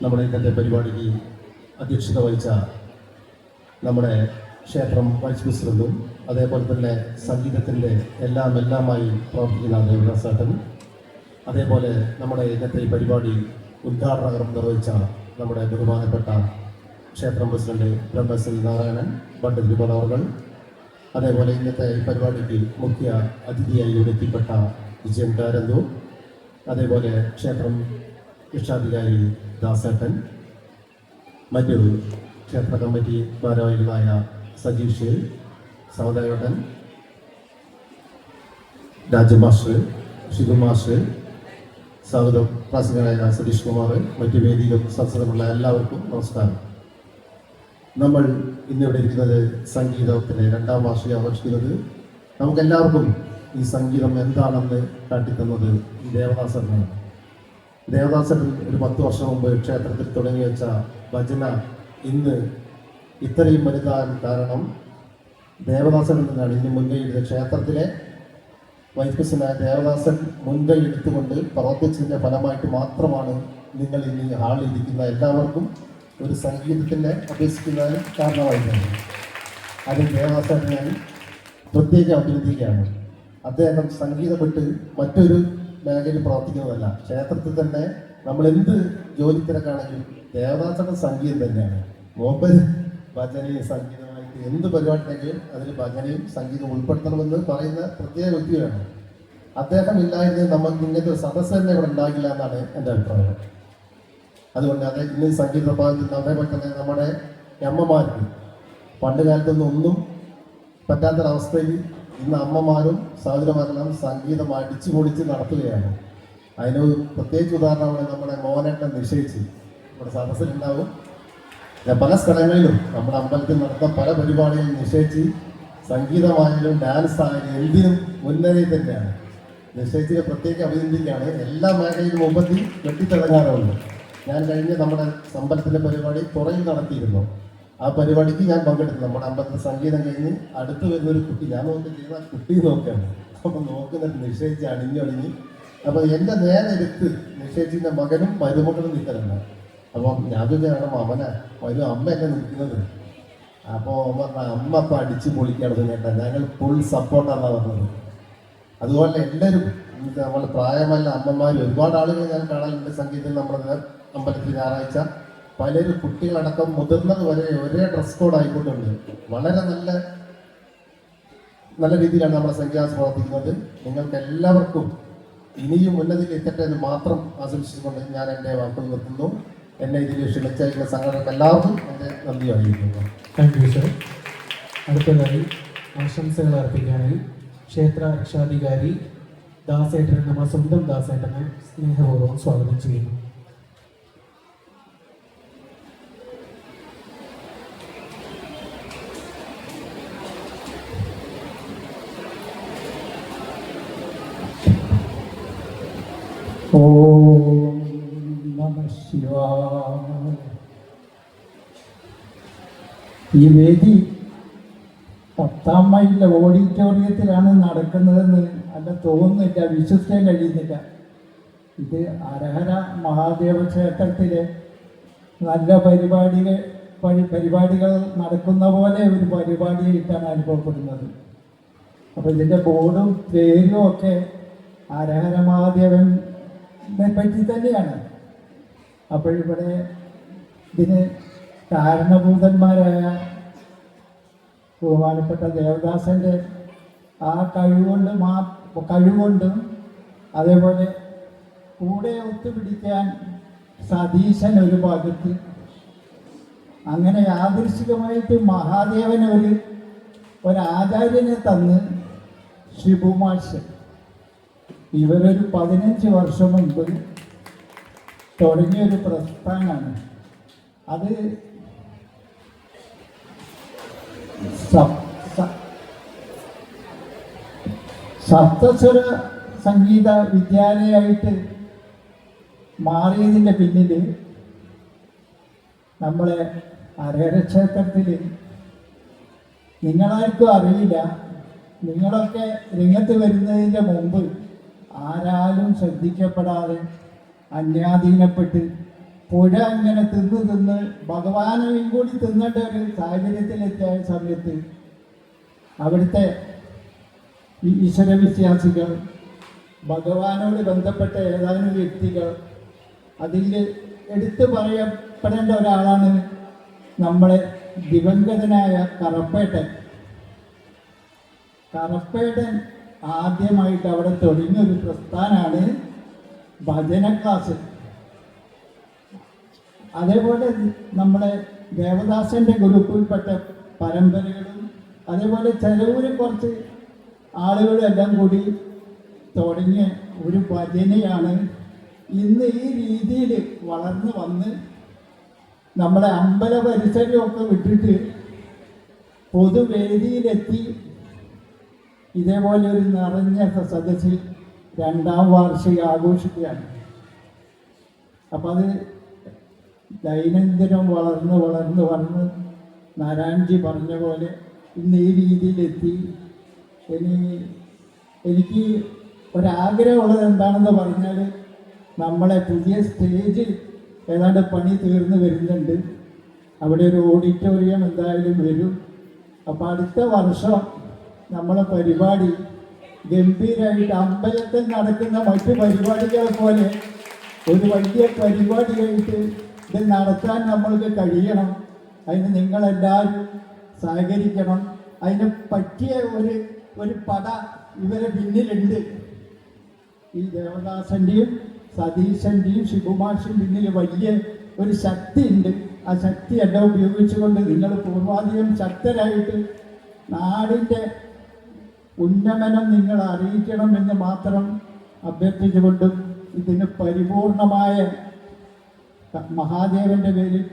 നമ്മുടെ ഇന്നത്തെ പരിപാടിക്ക് അധ്യക്ഷത വഹിച്ച നമ്മുടെ ക്ഷേത്രം വൈസ് പ്രസിഡന്റും അതേപോലെ തന്നെ സംഗീതത്തിൻ്റെ എല്ലാമായി പ്രവർത്തിക്കുന്ന ദേവദാസേട്ടൻ, അതേപോലെ നമ്മുടെ ഇന്നത്തെ ഈ പരിപാടി ഉദ്ഘാടന കർമ്മം നിർവഹിച്ച നമ്മുടെ ബഹുമാനപ്പെട്ട ക്ഷേത്രം പ്രസിഡന്റ് ബ്രഹ്മശ്രീ നാരായണൻ ഭട്ട് തിരുമലവർകൾ, അതേപോലെ ഇന്നത്തെ ഈ പരിപാടിക്ക് മുഖ്യ അതിഥിയായി എത്തിപ്പെട്ട വിജയൻ കാരന്തൂർ, അതേപോലെ ക്ഷേത്രം രക്ഷാധികാരി ദാസേട്ടൻ, മറ്റു ക്ഷേത്ര കമ്മിറ്റി ഭാരവാഹികളായ സജീഷ്, സഹോദരേട്ടൻ, രാജമാസ്റ്റർ, ഷിബുമാസ്റ്റർ, സ്വാഗതം പ്രാസംഗികനായ സതീഷ് കുമാർ, മറ്റു വേദിയിലും സത്സരമുള്ള എല്ലാവർക്കും നമസ്കാരം. നമ്മൾ ഇന്നിവിടെ ഇരിക്കുന്നത് സംഗീതത്തിൻ്റെ 2ാം വാർഷിക ആഘോഷിക്കുന്നത്. നമുക്കെല്ലാവർക്കും ഈ സംഗീതം എന്താണെന്ന് കാട്ടിത്തന്നത് ഈ ദേവദാസനാണ്. ദേവദാസൻ ഒരു 10 വർഷം മുമ്പ് ക്ഷേത്രത്തിൽ തുടങ്ങി വെച്ച ഭജന ഇന്ന് ഇത്രയും വലുതാൻ കാരണം ദേവദാസൻ എന്നാണ് ഇതിന് മുൻകൈ എടുത്തത്. ക്ഷേത്രത്തിലെ വൈസ് പ്രസിഡന്റായ ദേവദാസൻ മുൻകൈ എടുത്തുകൊണ്ട് പ്രവർത്തിച്ചതിൻ്റെ ഫലമായിട്ട് മാത്രമാണ് നിങ്ങൾ ഇന്ന് ഈ ഹാളിൽ ഇരിക്കുന്ന എല്ലാവർക്കും ഒരു സംഗീതത്തിൻ്റെ അഭ്യസിക്കുന്നതിന് കാരണമായിട്ടുണ്ട്. അതിൽ ദേവദാസൻ ഞാൻ പ്രത്യേകം അഭിനന്ദിക്കുകയാണ്. അദ്ദേഹം സംഗീതം വിട്ട് മറ്റൊരു മേഖലയിൽ പ്രവർത്തിക്കുന്നതല്ല. ക്ഷേത്രത്തിൽ തന്നെ നമ്മൾ എന്ത് ജോലി തിരക്കാണെങ്കിലും ദേവദാസന്റെ സംഗീതം തന്നെയാണ്. മൂപ്പര് ഭജനയും സംഗീതമായിട്ട് എന്ത് പരിപാടിയുണ്ടെങ്കിലും അതിൽ ഭജനയും സംഗീതം ഉൾപ്പെടുത്തണമെന്ന് പറയുന്ന പ്രത്യേക വ്യക്തിയാണ്. അദ്ദേഹം ഇല്ലായിരുന്നെങ്കിൽ നമുക്ക് ഇങ്ങനത്തെ ഒരു സദസ്സ് തന്നെ ഇവിടെ ഉണ്ടാകില്ല എന്നാണ് എൻ്റെ അഭിപ്രായം. അതുകൊണ്ട് അത് ഇന്ന് സംഗീത വിഭാഗത്തിൽ അതേപോലെ തന്നെ നമ്മുടെ അമ്മമാർക്ക് പണ്ട് കാലത്തൊന്നും ഒന്നും പറ്റാത്തൊരവസ്ഥയിൽ ഇന്ന് അമ്മമാരും സഹോദരന്മാരെല്ലാം സംഗീതം അടിച്ചു പൊളിച്ച് നടത്തുകയാണ്. അതിന് പ്രത്യേകിച്ച് ഉദാഹരണമാണ് നമ്മുടെ മോനേട്ടൻ നിശ്ചയിച്ച് നമ്മുടെ സദസ്സിലുണ്ടാവും. പല സ്ഥലങ്ങളിലും നമ്മുടെ അമ്പലത്തിൽ നടത്തുന്ന പല പരിപാടികളും നിശ്ചയിച്ച് സംഗീതമായാലും ഡാൻസ് ആയാലും എന്തിനും മുൻനിരയിൽ തന്നെയാണ്. നിശ്ചയിച്ചിനെ പ്രത്യേക അഭിനന്ദിക്കുകയാണ്. എല്ലാ മേഖലയിലും മുമ്പത്തി വെട്ടിത്തിളങ്ങാറുണ്ട്. ഞാൻ കഴിഞ്ഞ നമ്മുടെ അമ്പലത്തിൻ്റെ പരിപാടി തുറയിൽ നടത്തിയിരുന്നു. ആ പരിപാടിക്ക് ഞാൻ പങ്കെടുത്തു. നമ്മുടെ അമ്പലത്തിൽ സംഗീതം കഴിഞ്ഞ് അടുത്ത് വരുന്നൊരു കുട്ടി, ഞാൻ നോക്കി ചെയ്യുന്ന കുട്ടി നോക്കുകയാണ്. അപ്പം നോക്കുന്നിട്ട് നിശ്ചയിച്ച് അണിഞ്ഞൊടിഞ്ഞ്. അപ്പോൾ എൻ്റെ നേരെ എടുത്ത് നിശ്ചയിച്ചിൻ്റെ മകനും മരുമകളും നിൽക്കലുണ്ട്. അപ്പം ഞാൻ ചോദിച്ചാണ് അവന് അമ്മയല്ലേ നിൽക്കുന്നത്. അപ്പോൾ അമ്മ അപ്പം അടിച്ച് പൊളിക്കുകയാണ് കേട്ടോ. ഞങ്ങൾ ഫുൾ സപ്പോർട്ടാണ് പറഞ്ഞത്. അതുപോലെ എല്ലാവരും നമ്മൾ പ്രായമല്ല അമ്മമാരും ഒരുപാട് ആളുകൾ ഞാൻ കാണാറുണ്ട് സംഗീതത്തിൽ. നമ്മുടെ അമ്പലത്തിൽ ഞായറാഴ്ച പലരും കുട്ടികളടക്കം മുതിർന്നത് വരെ ഒരേ ഡ്രസ് കോഡ് ആയിക്കൊണ്ടുണ്ട്. വളരെ നല്ല രീതിയിലാണ് നമ്മുടെ സംഗീതം പ്രവർത്തിക്കുന്നത്. നിങ്ങൾക്ക് എല്ലാവർക്കും ഇനിയും ഉന്നതിയിൽ എത്തട്ടെ എന്ന് മാത്രം ആശംസിച്ചുകൊണ്ട് ഞാൻ എൻ്റെ വാക്കുകൾ നിർത്തുന്നു. എന്നെ ഇതിൽ ക്ഷണിച്ചയക്കുന്ന സംഘടനകൾക്ക് എല്ലാവർക്കും എൻ്റെ നന്ദി അറിയിക്കുന്നു.
Thank you sir. അടുത്തതായി ആശംസകൾ അർപ്പിക്കാനായി ക്ഷേത്ര രക്ഷാധികാരി ദാസേട്ടൻ, നമ്മുടെ സ്വന്തം ദാസേട്ടനെ സ്നേഹപൂർവ്വം സ്വാഗതം ചെയ്യുന്നു.
ഓം നമഃ ശിവായ. ഈ വേദി 10ാം മൈലിലെ ഓഡിറ്റോറിയത്തിലാണ് നടക്കുന്നതെന്ന് അല്ല തോന്നുന്നില്ല, വിശ്വസിക്കാൻ കഴിയുന്നില്ല. ഇത് ഹരഹര മഹാദേവ ക്ഷേത്രത്തിലെ നല്ല പരിപാടികൾ നടക്കുന്ന പോലെ ഒരു പരിപാടിയായിട്ടാണ് അനുഭവപ്പെടുന്നത്. അപ്പോൾ ഇതിൻ്റെ ബോർഡും പേരും ഒക്കെ ഹരഹര മഹാദേവനെ പറ്റി തന്നെയാണ്. അപ്പോഴിവിടെ ഇതിന് കാരണഭൂതന്മാരായ ബഹുമാനപ്പെട്ട ദേവദാസൻ്റെ ആ കഴിവുകൊണ്ടും അതേപോലെ കൂടെ ഒത്തുപിടിക്കാൻ സതീശൻ ഒരു ഭാഗത്ത്, അങ്ങനെ യാദൃശികമായിട്ട് മഹാദേവൻ ഒരാചാര്യനെ തന്ന് ഷിബുമാഷ്. ഇവരൊരു 15 വർഷം മുൻപ് തുടങ്ങിയൊരു പ്രസ്ഥാനമാണ്. അത് സപ്തസ്വര സംഗീത വിദ്യാലയമായിട്ട് മാറിയതിൻ്റെ പിന്നിൽ നമ്മളെ ഹരഹര ക്ഷേത്രത്തിൽ നിങ്ങളാർക്കും അറിയില്ല. നിങ്ങളൊക്കെ രംഗത്ത് വരുന്നതിൻ്റെ മുമ്പ് ആരാലും ശ്രദ്ധിക്കപ്പെടാതെ അന്യാധീനപ്പെട്ട് പുഴ അങ്ങനെ തിന്ന് ഭഗവാനെയും കൂടി തിന്നേണ്ട ഒരു സാഹചര്യത്തിലെത്തിയ സമയത്ത് അവിടുത്തെ ഈശ്വരവിശ്വാസികൾ, ഭഗവാനോട് ബന്ധപ്പെട്ട ഏതാനും വ്യക്തികൾ, അതിൽ എടുത്തു പറയപ്പെടേണ്ട ഒരാളാണ് നമ്മളെ ദിവംഗതനായ കറപ്പേട്ടൻ. കറപ്പേട്ടൻ ആദ്യമായിട്ട് അവിടെ തുടങ്ങിയൊരു പ്രസ്ഥാനമാണ് ഭജന ക്ലാസ്. അതേപോലെ നമ്മുടെ ദേവദാസൻ്റെ ഗ്രൂപ്പിൽപ്പെട്ട പരമ്പരകളും അതേപോലെ ചെലവൂരിൽ കുറച്ച് ആളുകളും എല്ലാം കൂടി തുടങ്ങിയ ഒരു ഭജനയാണ് ഇന്ന് ഈ രീതിയിൽ വളർന്നു വന്ന് നമ്മുടെ അമ്പല പരിസരമൊക്കെ വിട്ടിട്ട് പൊതുവേദിയിലെത്തി ഇതേപോലെ ഒരു നിറഞ്ഞ സദസ്സിൽ 2ാം വാർഷികം ആഘോഷിക്കുകയാണ്. അപ്പം അത് ദൈനംദിനം വളർന്ന് നാരായൺജി പറഞ്ഞ പോലെ
ഇന്ന് ഈ രീതിയിലെത്തി. എനിക്ക് ഒരാഗ്രഹമുള്ളത് എന്താണെന്ന് പറഞ്ഞാൽ, നമ്മളെ പുതിയ സ്റ്റേജ് ഏതാണ്ട് പണി തീർന്നു വരുന്നുണ്ട്. അവിടെ ഒരു ഓഡിറ്റോറിയം എന്തായാലും വരും. അപ്പോൾ അടുത്ത വർഷം നമ്മളെ പരിപാടി ഗംഭീരമായിട്ട് അമ്പലത്തിൽ നടക്കുന്ന മറ്റു പരിപാടികളെ പോലെ ഒരു വലിയ പരിപാടിയായിട്ട് ഇത് നടത്താൻ നമ്മൾക്ക് കഴിയണം. അതിന് നിങ്ങളെല്ലാവരും സഹകരിക്കണം. അതിന് പറ്റിയ ഒരു പട ഇവരെ പിന്നിലുണ്ട്. ഈ ദേവദാസൻ്റെയും സതീശൻ്റെയും ശിവകുമാറിൻ്റെയും പിന്നിൽ വലിയ ഒരു ശക്തിയുണ്ട്. ആ ശക്തി എല്ലാം ഉപയോഗിച്ചുകൊണ്ട് നിങ്ങൾ പൂർവാധികം ശക്തരായിട്ട് നാടിൻ്റെ ഉന്നമനം നിങ്ങൾ അറിയിക്കണം എന്ന് മാത്രം അഭ്യർത്ഥിച്ചുകൊണ്ടും ഇതിന് പരിപൂർണമായ മഹാദേവൻ്റെ പേരിൽ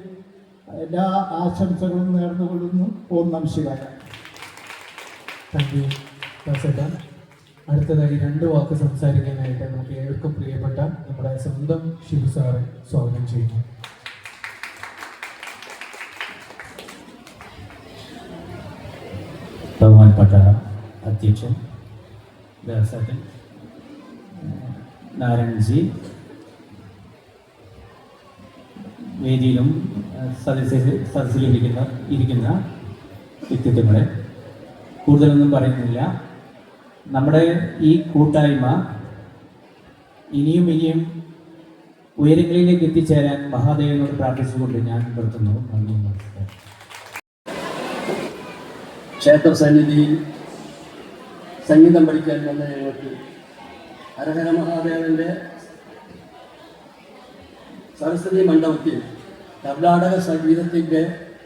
എല്ലാ ആശംസകളും നേർന്നുകൊള്ളുന്നു. ഓം നമഃ ശിവായ.
താങ്ക് യു ദാസേട്ടാ. അടുത്തതായി 2 വാക്ക് സംസാരിക്കാനായിട്ട് നമുക്ക് ഏവർക്കും പ്രിയപ്പെട്ട നമ്മുടെ സ്വന്തം ശിവു സാറെ സ്വാഗതം ചെയ്യുന്നു.
ബഹുമാനപ്പെട്ട അധ്യക്ഷൻ ദാസേട്ടൻ, നാരായൺജി, വേദിയിലും സദസ്സിലിരിക്കുന്ന വ്യക്തിത്വങ്ങളെ, കൂടുതലൊന്നും പറയുന്നില്ല. നമ്മുടെ ഈ കൂട്ടായ്മ ഇനിയും ഉയരങ്ങളിലേക്ക് എത്തിച്ചേരാൻ മഹാദേവനോട് പ്രാർത്ഥിച്ചുകൊണ്ട് ഞാൻ നിർത്തുന്നു. നന്ദി, നമസ്കാരം.
ക്ഷേത്ര സന്നിധിയിൽ സംഗീതം പഠിക്കാൻ വന്ന ഞങ്ങൾക്ക് ഹരഹര മഹാദേവന്റെ സരസ്വതി മണ്ഡപത്തിൽ കർണാടക സംഗീതത്തിൻ്റെ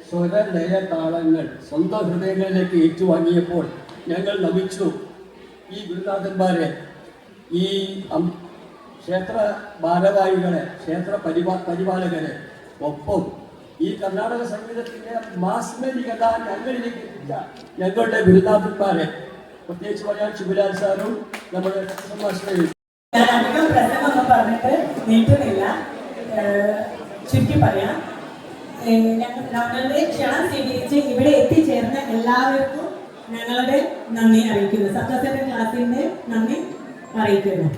സ്വരലയ താളങ്ങൾ സ്വന്തം ഹൃദയങ്ങളിലേക്ക് ഏറ്റുവാങ്ങിയപ്പോൾ ഞങ്ങൾ നമിച്ചു. ഈ ഗുരുനാഥന്മാരെ, ഈ ക്ഷേത്ര ഭാരവാഹികളെ, ക്ഷേത്ര പരിപാലകരെ, ഒപ്പം ഈ കർണാടക സംഗീതത്തിൻ്റെ മാസ്മരികത ഞങ്ങളിലേക്ക് എത്തിച്ച ഞങ്ങളുടെ ഗുരുനാഥന്മാരെ, പ്രത്യേകിച്ച് പറയാൻ ശിവലാൽ സാറും നമ്മുടെ സംഭാഷണയും.
ഞാൻ അധികം പ്രസംഗമൊന്നും പറഞ്ഞിട്ട് നീട്ടുന്നില്ല, ചുരുക്കി പറയാം. ഞങ്ങളുടെ ക്ഷണം സ്വീകരിച്ച് ഇവിടെ എത്തിച്ചേർന്ന എല്ലാവർക്കും ഞങ്ങളുടെ നന്ദി അറിയിക്കുന്നു. സപ്തസെന്റ് ക്ലാസിന്റെ നന്ദി അറിയിക്കുന്നു.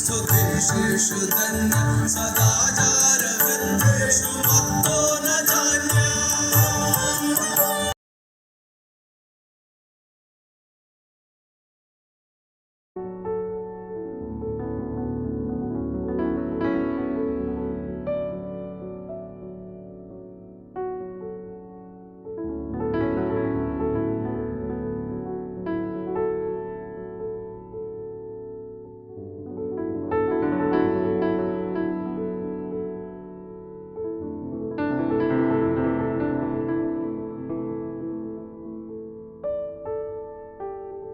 स्वदेशेषु धन्य सदाचारवृन्देषु मत्तो